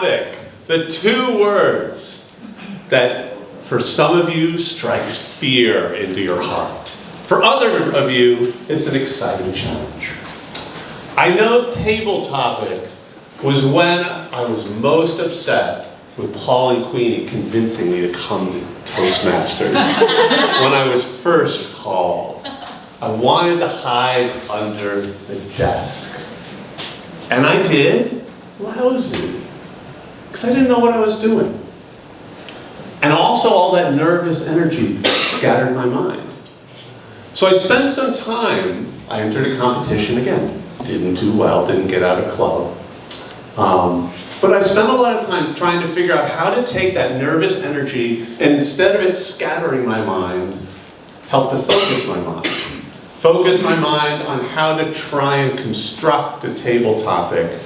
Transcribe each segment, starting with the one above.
topic, the two words that for some of you strikes fear into your heart. For other of you, it's an exciting challenge. I know table topic was when I was most upset with Paul and Queenie convincing me to come to Toastmasters when I was first called. I wanted to hide under the desk. And I did lousy, because I didn't know what I was doing. And also all that nervous energy scattered my mind. So I spent some time, I entered a competition again. Didn't do well, didn't get out of club. But I spent a lot of time trying to figure out how to take that nervous energy and instead of it scattering my mind, help to focus my mind. Focus my mind on how to try and construct a table topic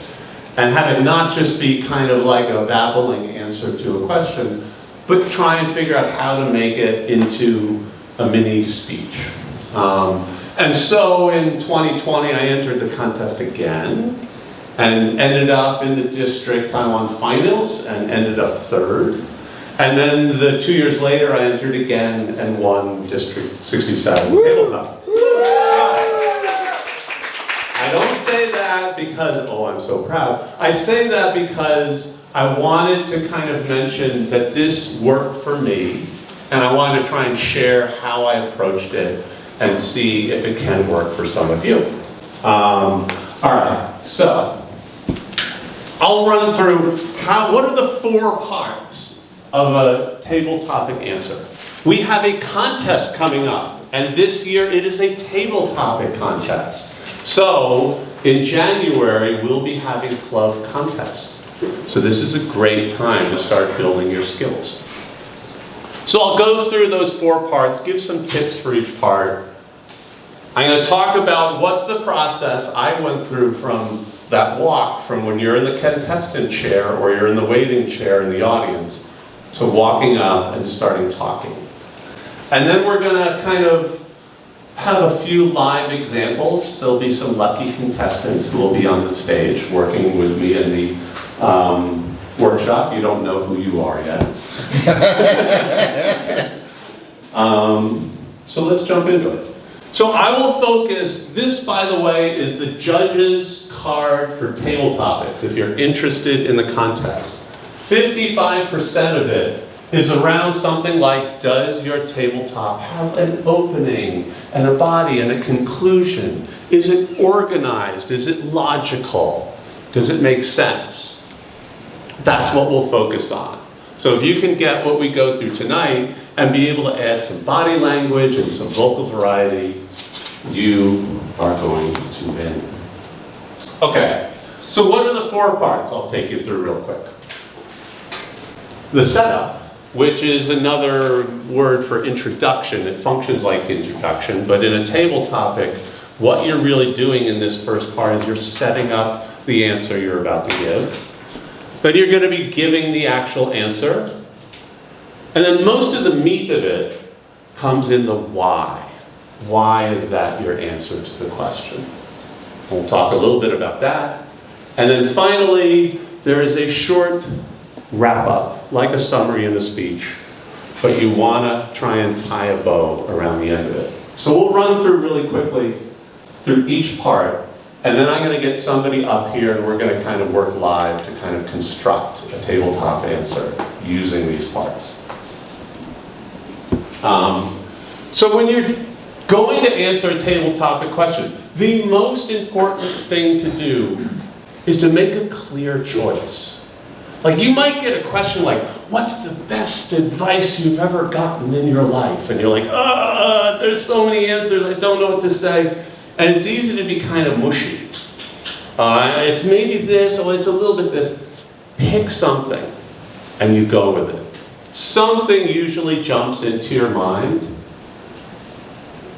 and have it not just be kind of like a babbling answer to a question, but try and figure out how to make it into a mini speech. And so in 2020, I entered the contest again and ended up in the district Taiwan finals and ended up third. And then 2 years later, I entered again and won District 67 tabletop. I don't say that because, oh, I'm so proud. I say that because I wanted to kind of mention that this worked for me, and I wanted to try and share how I approached it and see if it can work for some of you. All right, so I'll run through what are the 4 parts of a table topic answer. We have a contest coming up, and this year it is a table topic contest. So in January, we'll be having club contests. So this is a great time to start building your skills. So I'll go through those 4 parts, give some tips for each part. I'm going to talk about what's the process I went through from that walk from when you're in the contestant chair or you're in the waiting chair in the audience to walking up and starting talking. And then we're going to kind of have a few live examples. There'll be some lucky contestants who will be on the stage working with me in the workshop. You don't know who you are yet. So let's jump into it. So I will focus, this by the way is the judge's card for table topics if you're interested in the contest. 55% of it is around something like, does your tabletop have an opening and a body and a conclusion? Is it organized? Is it logical? Does it make sense? That's what we'll focus on. So if you can get what we go through tonight and be able to add some body language and some vocal variety, you are going to win. Okay, so what are the 4 parts? I'll take you through real quick. The setup, which is another word for introduction. It functions like introduction, but in a table topic, what you're really doing in this first part is you're setting up the answer you're about to give. Then you're going to be giving the actual answer. And then most of the meat of it comes in the why. Why is that your answer to the question? We'll talk a little bit about that. And then finally, there is a short wrap-up, like a summary in a speech, but you want to try and tie a bow around the end of it. So we'll run through really quickly through each part, and then I'm going to get somebody up here and we're going to kind of work live to kind of construct a tabletop answer using these parts. So when you're going to answer a table topic question, the most important thing to do is to make a clear choice. Like you might get a question like, what's the best advice you've ever gotten in your life? And you're like, there's so many answers, I don't know what to say. And it's easy to be kind of mushy. It's maybe this, or it's a little bit this. Pick something and you go with it. Something usually jumps into your mind,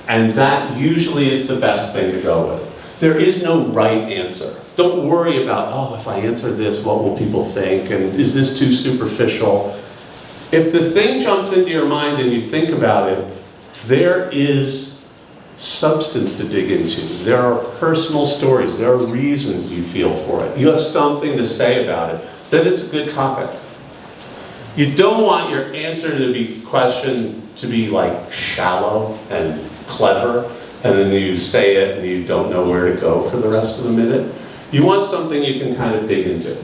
and that usually is the best thing to go with. There is no right answer. Don't worry about, if I answer this, what will people think? And is this too superficial? If the thing jumps into your mind and you think about it, there is substance to dig into. There are personal stories. There are reasons you feel for it. You have something to say about it. then it's a good topic. You don't want your answer to be like shallow and clever, and then you say it and you don't know where to go for the rest of the minute. You want something you can kind of dig into.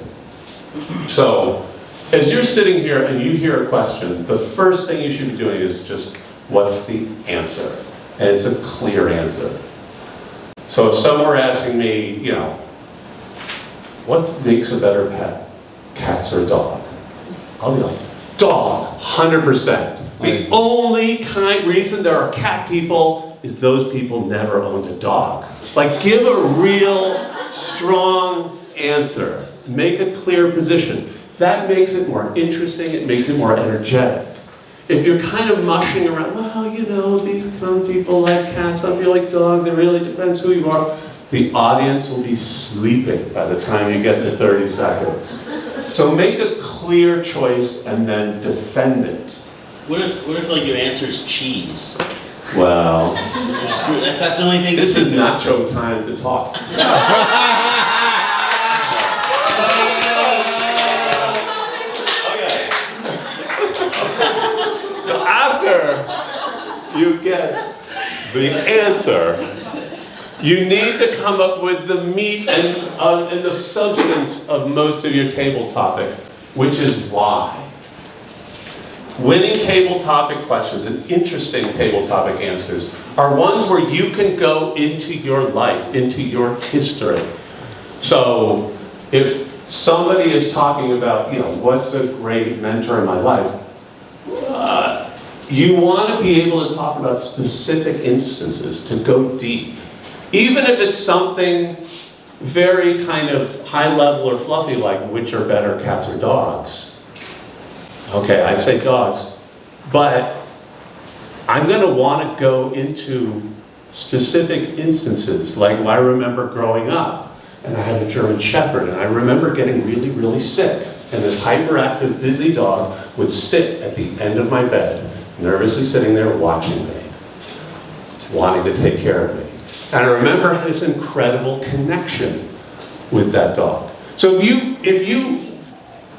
So, as you're sitting here and you hear a question, the first thing you should be doing is just, what's the answer? And it's a clear answer. So if someone were asking me, you know, what makes a better pet? Cats or dog? I'll be like, dog, 100%. The only reason there are cat people is those people never owned a dog. Like, give a real strong answer. Make a clear position. That makes it more interesting, it makes it more energetic. If you're kind of mushing around, well, you know, some people like cats, some people like dogs, it really depends who you are. The audience will be sleeping by the time you get to 30 seconds. So make a clear choice and then defend it. What if like your answer is cheese? Well, that's the only thing. This is nacho time to talk. Okay. So after you get the answer, you need to come up with the meat and the substance of most of your table topic, which is why. Winning table topic questions and interesting table topic answers are ones where you can go into your life, into your history. So if somebody is talking about, you know, what's a great mentor in my life, you want to be able to talk about specific instances, to go deep. Even if it's something very kind of high level or fluffy, like which are better, cats or dogs. Okay, I'd say dogs, but I'm going to want to go into specific instances. Like, I remember growing up, and I had a German Shepherd, and I remember getting really, really sick. And this hyperactive, busy dog would sit at the end of my bed, nervously sitting there watching me, wanting to take care of me. And I remember this incredible connection with that dog. So if you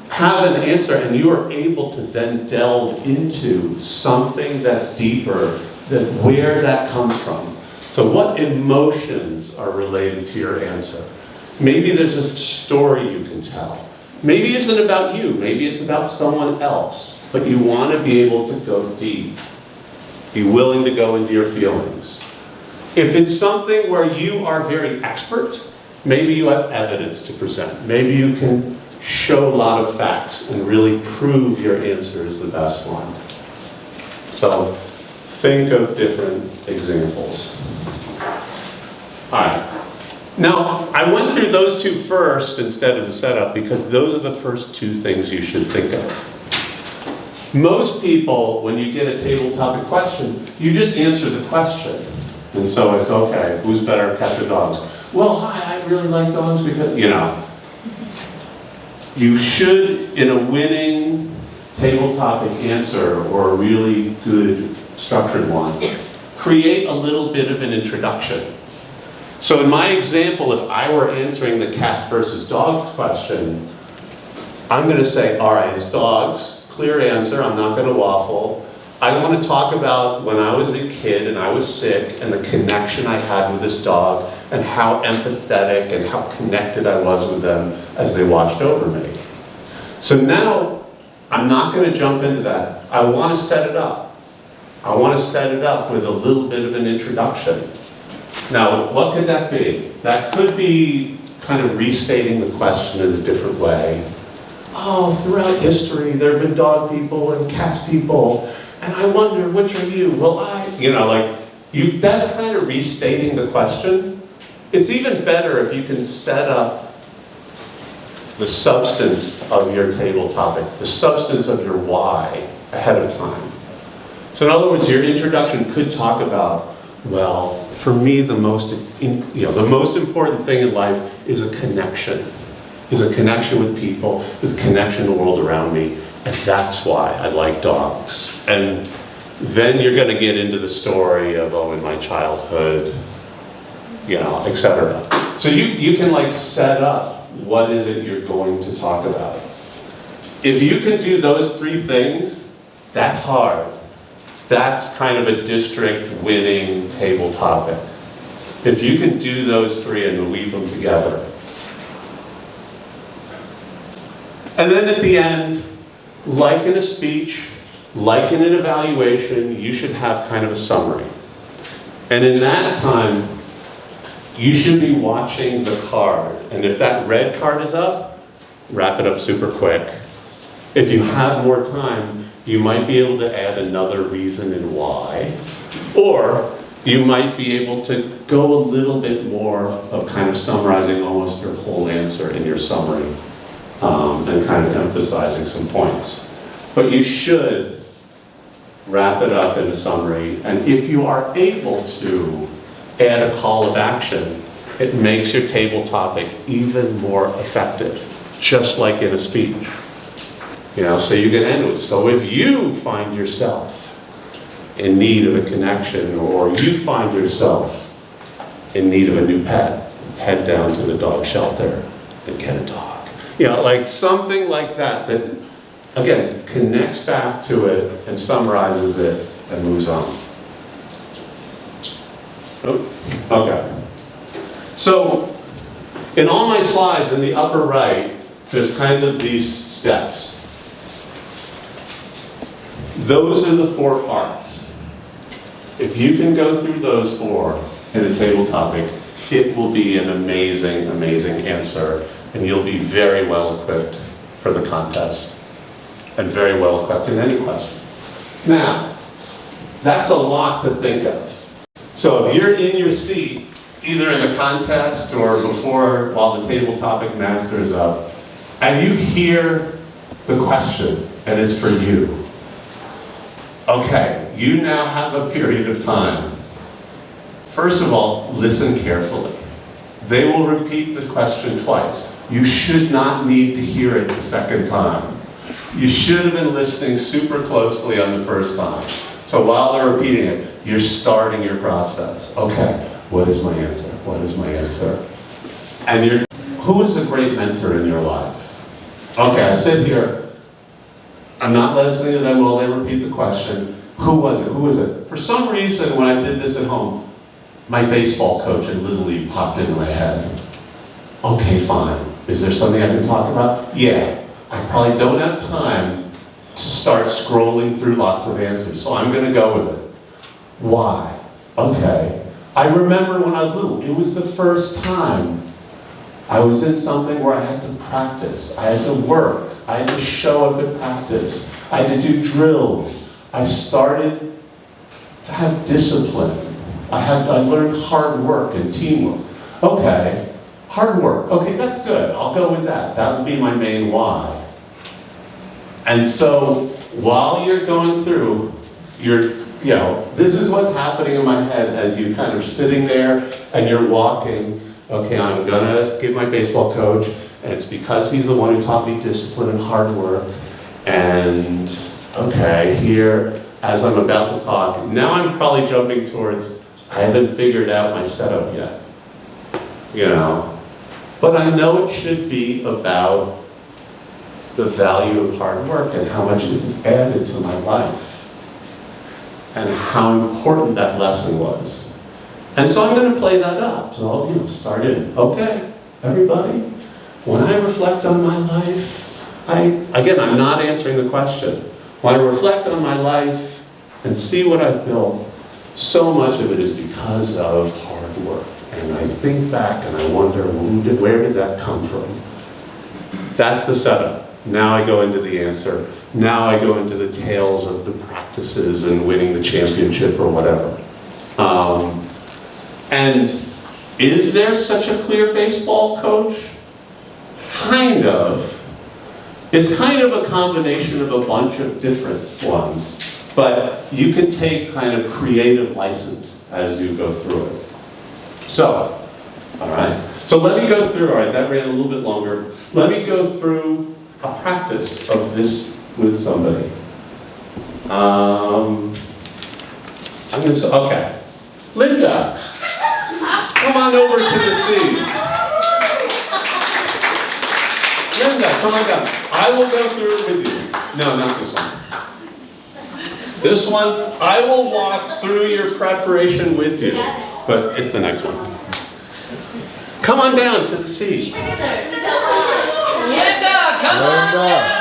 have an answer and you are able to then delve into something that's deeper than where that comes from. So what emotions are related to your answer? Maybe there's a story you can tell. Maybe it isn't about you, maybe it's about someone else, but you want to be able to go deep. Be willing to go into your feelings. If it's something where you are very expert, maybe you have evidence to present. Maybe you can show a lot of facts and really prove your answer is the best one. So think of different examples. All right. Now, I went through those two first instead of the setup because those are the first two things you should think of. Most people, when you get a table topic question, you just answer the question. And so it's, okay, who's better, cats or dogs? Well, hi, I really like dogs because, you know. You should, in a winning table topic answer, or a really good structured one, create a little bit of an introduction. So in my example, if I were answering the cats versus dogs question, I'm going to say, all right, it's dogs, clear answer, I'm not going to waffle. I want to talk about when I was a kid and I was sick and the connection I had with this dog and how empathetic and how connected I was with them as they watched over me. So now, I'm not going to jump into that. I want to set it up. I want to set it up with a little bit of an introduction. Now, what could that be? That could be kind of restating the question in a different way. Oh, throughout history, there have been dog people and cat people, and I wonder, which are you? Well, that's kind of restating the question. It's even better if you can set up the substance of your table topic, the substance of your why ahead of time. So in other words, your introduction could talk about, well, for me, the most important thing in life is a connection. Is a connection with people, is a connection with the world around me, and that's why I like dogs. And then you're going to get into the story of, in my childhood, etc. So you can set up what is it you're going to talk about. If you can do those 3 things, that's hard. That's kind of a district winning table topic. If you can do those 3 and weave them together. And then at the end, like in a speech, like in an evaluation, you should have kind of a summary. And in that time, you should be watching the card. And if that red card is up, wrap it up super quick. If you have more time, you might be able to add another reason and why. Or you might be able to go a little bit more of kind of summarizing almost your whole answer in your summary and kind of emphasizing some points. But you should wrap it up in a summary. And if you are able to add a call of action, it makes your table topic even more effective, just like in a speech. You know, so you can end with, so if you find yourself in need of a connection, or you find yourself in need of a new pet, head down to the dog shelter and get a dog. You know, like something like that, that again, connects back to it and summarizes it and moves on. Oh, okay. So, in all my slides in the upper right, there's kinds of these steps. Those are the 4 parts. If you can go through those 4 in a table topic, it will be an amazing, amazing answer, and you'll be very well equipped for the contest, and very well equipped in any question. Now, that's a lot to think of. So if you're in your seat, either in the contest or before, while the table topic master is up, and you hear the question, and it's for you. Okay, you now have a period of time. First of all, listen carefully. They will repeat the question twice. You should not need to hear it the second time. You should have been listening super closely on the first time. So while they're repeating it, you're starting your process. Okay, what is my answer? What is my answer? And who is a great mentor in your life? Okay, I sit here. I'm not listening to them while they repeat the question. Who was it? Who was it? For some reason, when I did this at home, my baseball coach in Little League popped into my head. Okay, fine. Is there something I can talk about? Yeah. I probably don't have time to start scrolling through lots of answers, so I'm going to go with it. Why? Okay. I remember when I was little, it was the first time I was in something where I had to practice. I had to work. I had to show a good practice. I had to do drills. I started to have discipline. I learned hard work and teamwork. Okay, hard work. Okay, that's good. I'll go with that. That would be my main why. And so while you're going through, this is what's happening in my head as you kind of sitting there and you're walking. Okay, I'm gonna give my baseball coach, and it's because he's the one who taught me discipline and hard work. And okay, here, as I'm about to talk, now I'm probably jumping towards, I haven't figured out my setup yet. But I know it should be about the value of hard work and how much it's added to my life and how important that lesson was. And so I'm going to play that up. So I'll start in. Okay, everybody, when I reflect on my life, I'm not answering the question. When I reflect on my life and see what I've built, so much of it is because of hard work. And I think back and I wonder, where did that come from? That's the setup. Now I go into the answer. Now I go into the tales of the practices and winning the championship or whatever. And is there such a clear baseball coach? Kind of. It's kind of a combination of a bunch of different ones, but you can take kind of creative license as you go through it. So, all right. So let me go through, all right, that ran a little bit longer. Let me go through a practice of this with somebody. Okay. Linda, come on over to the seat. Linda, come on down. I will go through it with you. No, not this one. This one, I will walk through your preparation with you, but it's the next one. Come on down to the seat. Come on down.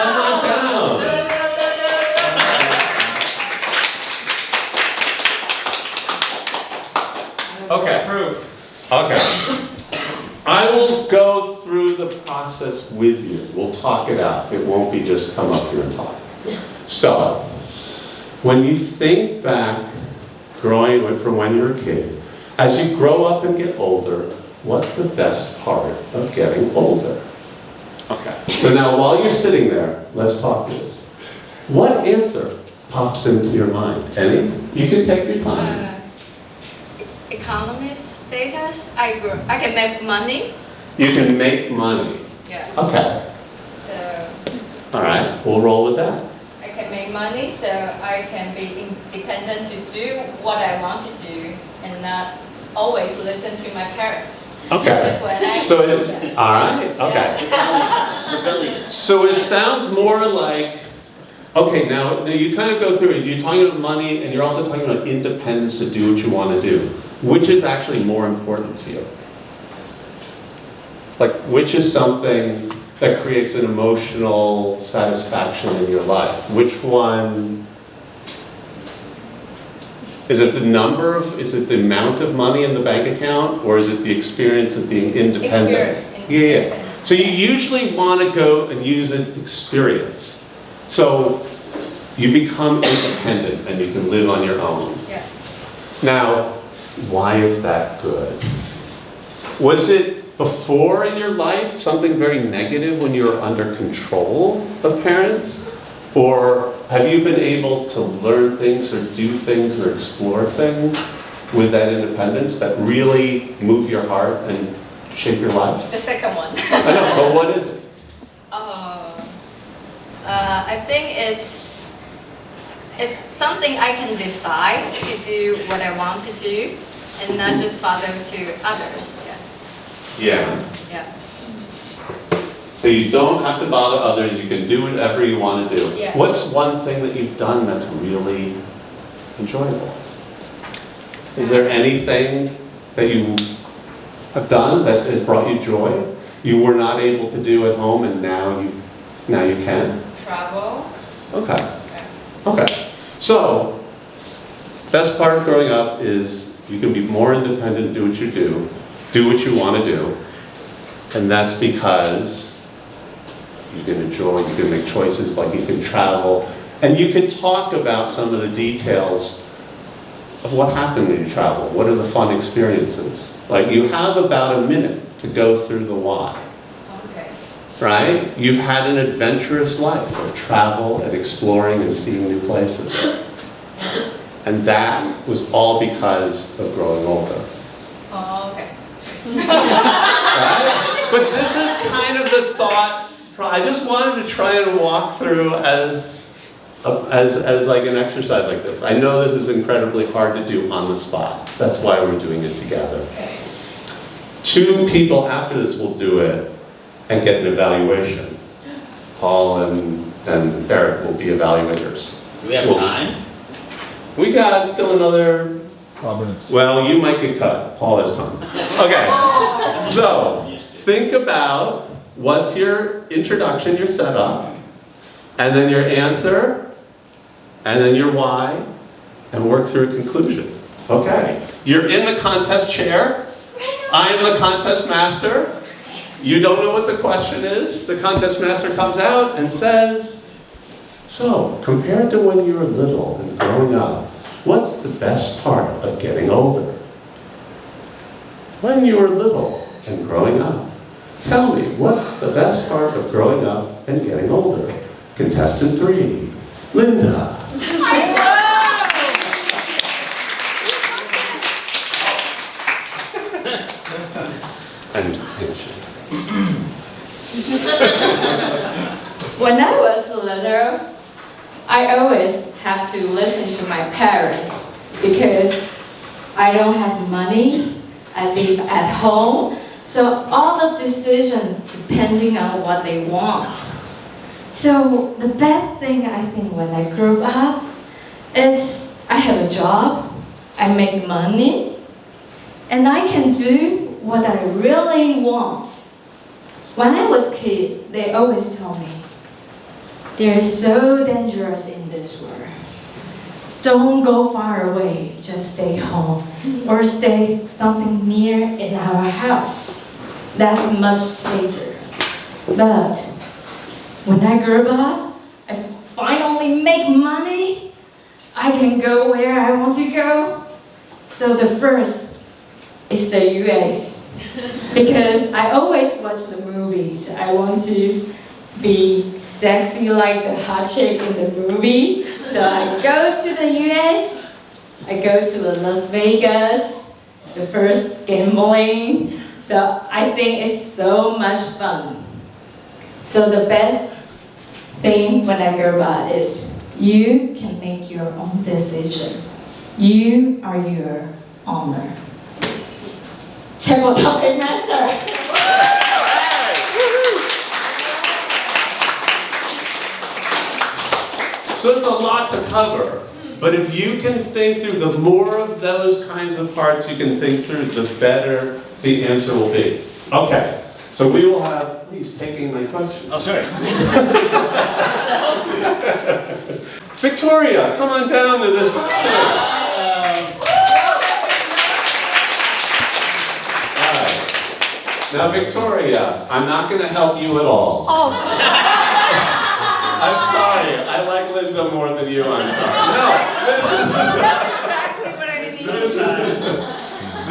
Okay. Okay. I will go through the process with you. We'll talk it out. It won't be just come up here and talk. So, when you think back, growing from when you were a kid, as you grow up and get older, what's the best part of getting older? Okay. So now while you're sitting there, let's talk this. What answer pops into your mind? Any? You can take your time. Economist status. I can make money. You can make money. Yeah. Okay. So All right. We'll roll with that. I can make money, so I can be independent to do what I want to do, and not always listen to my parents. Okay. So, all right. Okay. Rebellious. So it sounds more like, okay, now you kind of go through it. You're talking about money, and you're also talking about independence to do what you want to do. Which is actually more important to you? Like, which is something that creates an emotional satisfaction in your life? Which one? Is it the number of, is it the amount of money in the bank account, or is it the experience of being independent? Experience. Yeah. So you usually want to go and use an experience. So you become independent and you can live on your own. Yeah. Now, why is that good? Was it before in your life something very negative when you were under control of parents? Or have you been able to learn things or do things or explore things with that independence that really move your heart and shape your life? The second one. I know, but what is it? I think it's something I can decide to do what I want to do, and not just follow to others. Yeah. Yeah. So you don't have to bother others, you can do whatever you want to do. Yeah. What's one thing that you've done that's really enjoyable? Is there anything that you have done that has brought you joy? You were not able to do at home and now you can? Travel. Okay. Yeah. Okay. So, best part of growing up is you can be more independent, do what you want to do, and that's because you can enjoy, you can make choices, like you can travel, and you can talk about some of the details of what happened when you travel. What are the fun experiences? Like, you have about a minute to go through the why. Okay. Right? You've had an adventurous life of travel and exploring and seeing new places. And that was all because of growing older. Oh, okay. Right? But this is kind of the thought. I just wanted to try and walk through as like an exercise like this. I know this is incredibly hard to do on the spot. That's why we're doing it together. Okay. 2 people after this will do it and get an evaluation. Paul and Eric will be evaluators. Do we have time? We got still another, Providence. well, you might get cut. Paul has time. Okay, so think about what's your introduction, your setup, and then your answer, and then your why, and work through a conclusion. Okay, you're in the contest chair. I am the contest master. You don't know what the question is. The contest master comes out and says, so, compared to when you were little and growing up, what's the best part of getting older? When you were little and growing up, tell me, what's the best part of growing up and getting older? Contestant 3, Linda. And When I was little, I always have to listen to my parents because I don't have money, I live at home, so all the decisions depending on what they want. So the best thing I think when I grew up is I have a job, I make money, and I can do what I really want. When I was a kid, they always told me, they're so dangerous in this world. Don't go far away, just stay home or stay something near in our house. That's much safer. But when I grew up, I finally make money. I can go where I want to go. So the first is the US. Because I always watch the movies. I want to be sexy like the hot chick in the movie. So I go to the US, I go to the Las Vegas, the first gambling. So I think it's so much fun. So the best thing when I grow up is you can make your own decision. You are your owner. Tabletop master. So it's a lot to cover, but if you can think through, the more of those kinds of parts you can think through, the better the answer will be. Okay, so we will have, he's taking my questions. Oh, sorry. Victoria, come on down to this chair. Now, Victoria, I'm not going to help you at all. Oh. I'm sorry. I like Linda more than you. I'm sorry.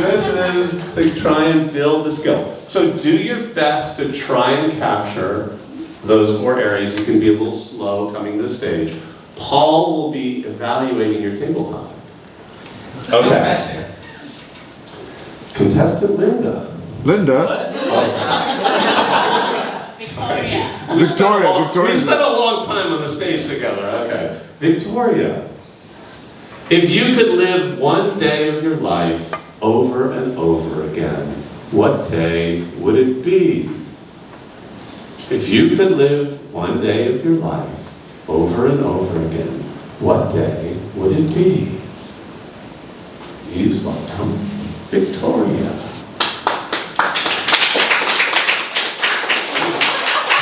No, this is to try and build the skill. So do your best to try and capture those 4 areas. You can be a little slow coming to the stage. Paul will be evaluating your tabletop. Okay. Contestant Linda. Linda? Victoria. Victoria. We spent a long time on the stage together. Okay. Victoria. If you could live one day of your life over and over again, what day would it be? If you could live one day of your life over and over again, what day would it be? Please welcome Victoria.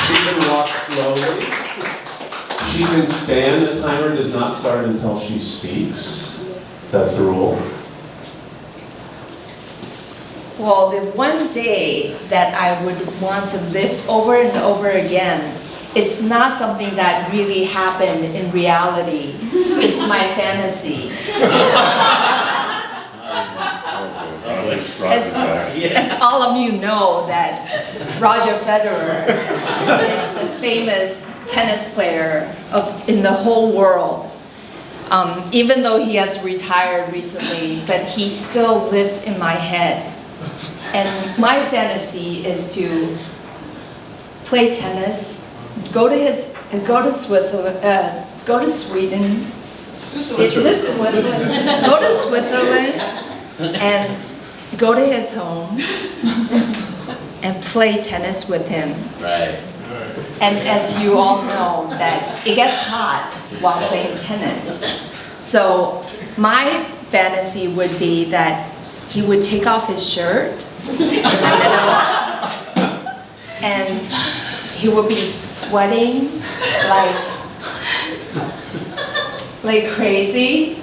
She can walk slowly. She can stand. The timer does not start until she speaks. That's the rule. Well, the one day that I would want to live over and over again is not something that really happened in reality. It's my fantasy. As all of you know, that Roger Federer is the famous tennis player in the whole world. Even though he has retired recently, but he still lives in my head. And my fantasy is to play tennis, go to Switzerland, go to Sweden. Is this Switzerland? Go to Switzerland and go to his home and play tennis with him. Right. And as you all know, that it gets hot while playing tennis. So my fantasy would be that he would take off his shirt in the middle, and he would be sweating like crazy,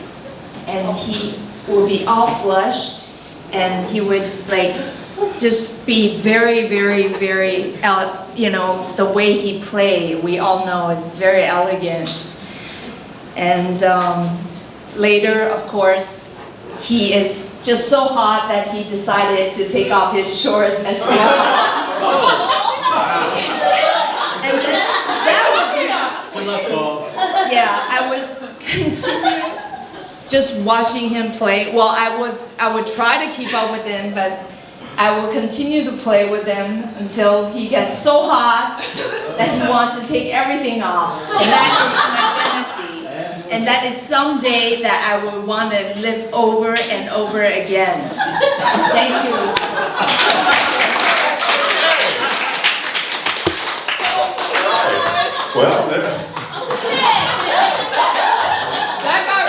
and he would be all flushed, and he would just be very, very, very, the way he played, we all know, is very elegant. And later, of course, he is just so hot that he decided to take off his shorts as well. And then that would be, Good luck, Paul. yeah, I would continue just watching him play. Well, I would try to keep up with him, but I will continue to play with him until he gets so hot that he wants to take everything off. And that is my fantasy. And that is someday that I would want to live over and over again. Thank you. Well,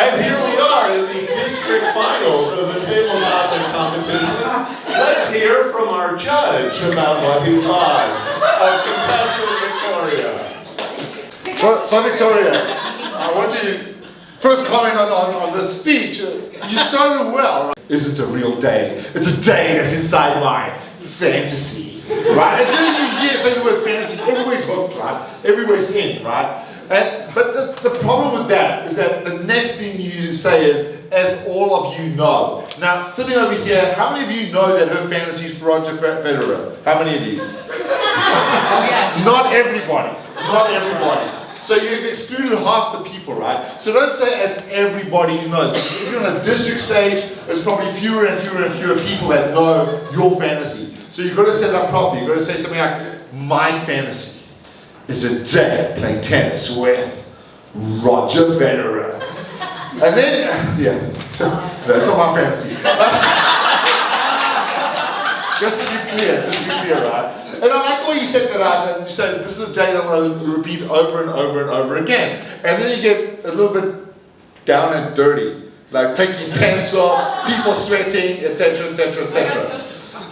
and here we are in the district finals of the tabletop competition. Let's hear from our judge about what he thought of contestant Victoria. So Victoria, I want to first comment on the speech. You started well. Right? Isn't a real day. It's a day that's inside my fantasy, right? As soon as you say the word fantasy, everybody's hooked, right? Everybody's in, right? But the problem with that is that the next thing you say is, as all of you know. Now, sitting over here, how many of you know that her fantasy is for Roger Federer? How many of you? Not everybody. Not everybody. So you've excluded half the people, right? So don't say as everybody knows, because if you're on a district stage, there's probably fewer and fewer and fewer people that know your fantasy. So you've got to set it up properly. You've got to say something like, my fantasy is a day playing tennis with Roger Federer. And then, yeah, so that's not my fantasy. Just to be clear, right? And I like the way you set that up, and you say, this is a day that I'm going to repeat over and over and over again. And then you get a little bit down and dirty, like taking pants off, people sweating, etc., etc., etc.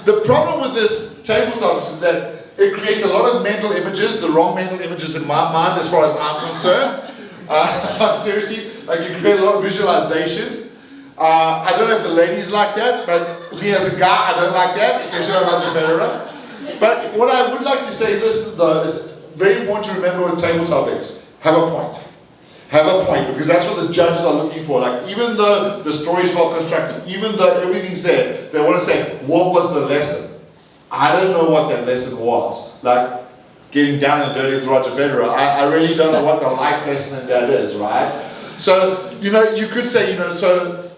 The problem with this tabletop is that it creates a lot of mental images, the wrong mental images in my mind as far as I'm concerned. Seriously, like you create a lot of visualization. I don't know if the ladies like that, but me as a guy, I don't like that, especially on Roger Federer. But what I would like to say this though is very important to remember with table topics. Have a point. Have a point, because that's what the judges are looking for. Like, even though the story is well constructed, even though everything's there, they want to say, what was the lesson? I don't know what that lesson was. Like, getting down and dirty with Roger Federer, I really don't know what the life lesson in that is, right? So, you know, you could say, you know, so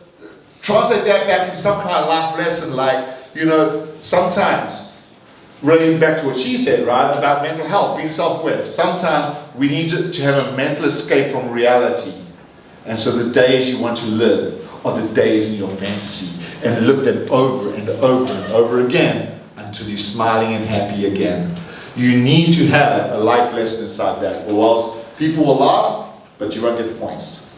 translate that back in some kind of life lesson, like, you know, sometimes, relating back to what she said, right, about mental health, being self-aware. Sometimes we need to have a mental escape from reality. And so the days you want to live are the days in your fantasy, and live them over and over and over again until you're smiling and happy again. You need to have a life lesson inside that, or else people will laugh, but you won't get the points.